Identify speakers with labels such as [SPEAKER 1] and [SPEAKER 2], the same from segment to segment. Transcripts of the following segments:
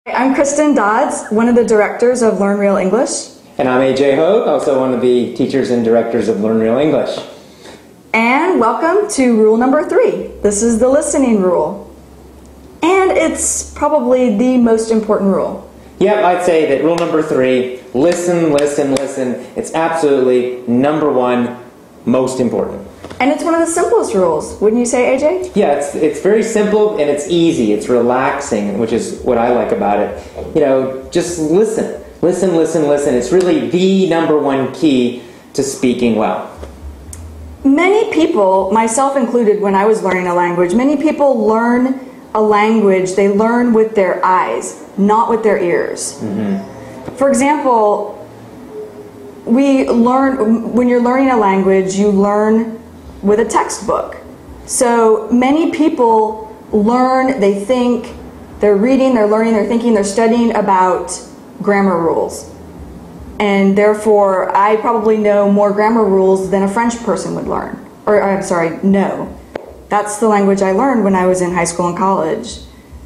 [SPEAKER 1] I'm Kristen Dodds, one of the directors of Learn Real English.
[SPEAKER 2] And I'm AJ Hogue, also one of the teachers and directors of Learn Real English.
[SPEAKER 1] And welcome to rule number 3. This is the listening rule. And it's probably the most important rule.
[SPEAKER 2] Yep, I'd say that rule number 3, listen, listen, listen. It's absolutely number 1, most important.
[SPEAKER 1] And it's one of the simplest rules, wouldn't you say, AJ?
[SPEAKER 2] Yeah, it's very simple and it's easy. It's relaxing, which is what I like about it. You know, just listen. Listen, listen, listen. It's really the number 1 key to speaking well.
[SPEAKER 1] Many people, myself included when I was learning a language, many people learn a language, they learn with their eyes, not with their ears. Mm-hmm. For example, when you're learning a language, you learn with a textbook. So many people learn, they think, they're reading, they're learning, they're thinking, they're studying about grammar rules. And therefore, I probably know more grammar rules than a French person would learn. Or, I'm sorry, no. That's the language I learned when I was in high school and college.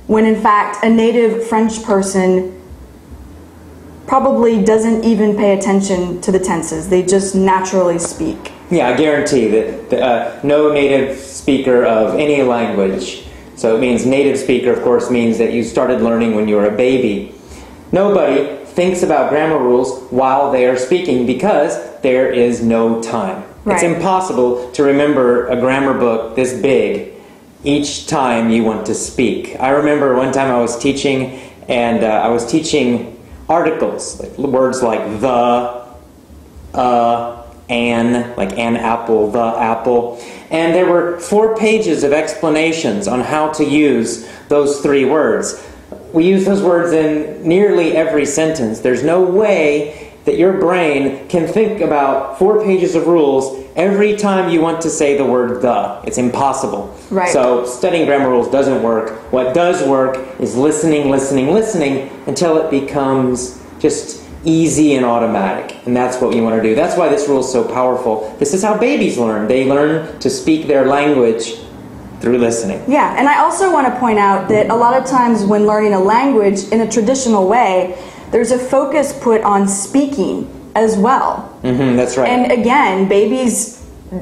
[SPEAKER 1] When in fact, a native French person probably doesn't even pay attention to the tenses. They just naturally speak. Yeah,
[SPEAKER 2] I guarantee that no native speaker of any language, so it means native speaker, of course, means that you started learning when you were a baby. Nobody thinks about grammar rules while they are speaking because there is no time. Right. It's impossible to remember a grammar book this big each time you want to speak. I remember one time I was teaching, and I was teaching articles, like words like the, an, like an apple, the apple. And there were 4 pages of explanations on how to use those 3 words. We use those words in nearly every sentence. There's no way that your brain can think about 4 pages of rules every time you want to say the word the. It's impossible. Right. So studying grammar rules doesn't work. What does work is listening, listening, listening until it becomes just easy and automatic. And that's what we want to do. That's why this rule is so powerful. This is how babies learn. They learn to speak their language through listening. Yeah, and I also want to point out that a lot of times when learning a language in a traditional way, there's a focus put on speaking as well. Mm-hmm, that's right. And again, babies,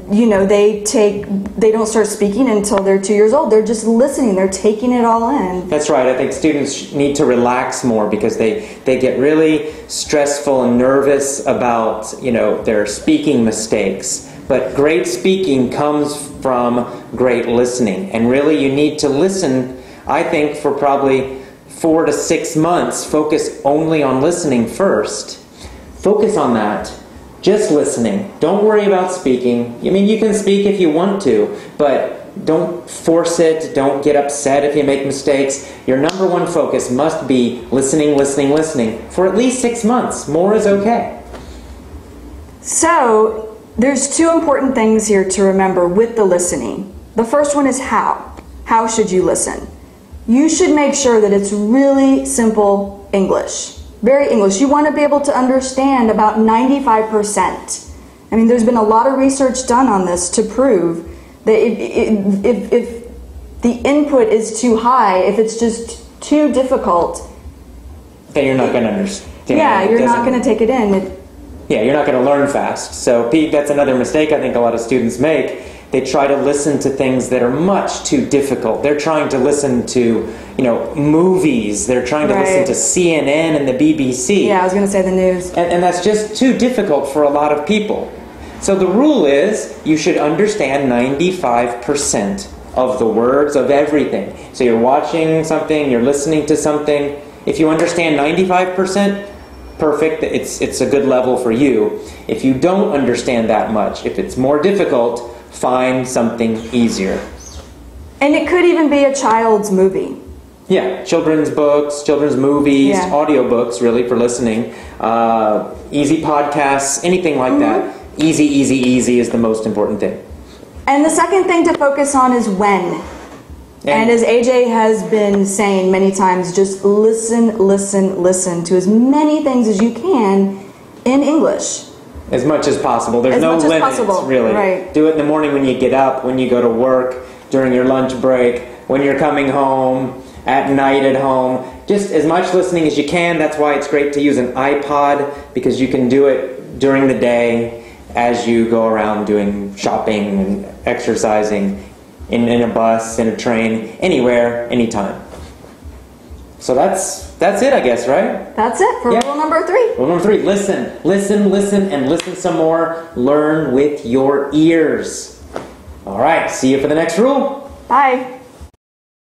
[SPEAKER 2] you know, they don't start speaking until they're 2 years old. They're just listening. They're taking it all in. That's right. I think students need to relax more because they get really stressful and nervous about, you know, their speaking mistakes. But great speaking comes from great listening. And really you need to listen, I think, for probably 4 to 6 months. Focus only on listening first. Focus on that. Just listening. Don't worry about speaking. I mean, you can speak if you want to, but don't force it. Don't get upset if you make mistakes. Your number 1 focus must be listening, listening, listening for at least 6 months. More is okay. So, there's 2 important things here to remember with the listening. The first one is how. How should you listen? You should make sure that it's really simple English. Very English. You want to be able to understand about 95%. I mean, there's been a lot of research done on this to prove that if the input is too high, if it's just too difficult, then you're not going to understand. Yeah, you're not going to take it in. Yeah, you're not going to learn fast. So that's another mistake I think a lot of students make. They try to listen to things that are much too difficult. They're trying to listen to, you know, movies. They're trying to listen to CNN and the BBC. Yeah, I was going to say the news. And that's just too difficult for a lot of people. So the rule is you should understand 95% of the words of everything. So you're watching something, you're listening to something. If you understand 95%, perfect, it's a good level for you. If you don't understand that much, if it's more difficult, find something easier. And it could even be a child's movie. Yeah, children's books, children's movies, audiobooks, really, for listening. Easy podcasts, anything like that. Easy, easy, easy is the most important thing. And the second thing to focus on is when. And as AJ has been saying many times, just listen, listen, listen to as many things as you can in English. As much as possible. There's no limits, really. Right. Do it in the morning when you get up, when you go to work, during your lunch break, when you're coming home, at night at home.
[SPEAKER 3] just as much listening as you can. That's why it's great to use an iPod, because you can do it during the day as you go around doing shopping and exercising, in a bus, in a train, anywhere, anytime. So that's it, I guess, right?
[SPEAKER 2] That's it for rule number 3.
[SPEAKER 3] Rule number 3, listen, listen, listen, and listen some more. Learn with your ears. All right, see you for the next rule.
[SPEAKER 2] Bye.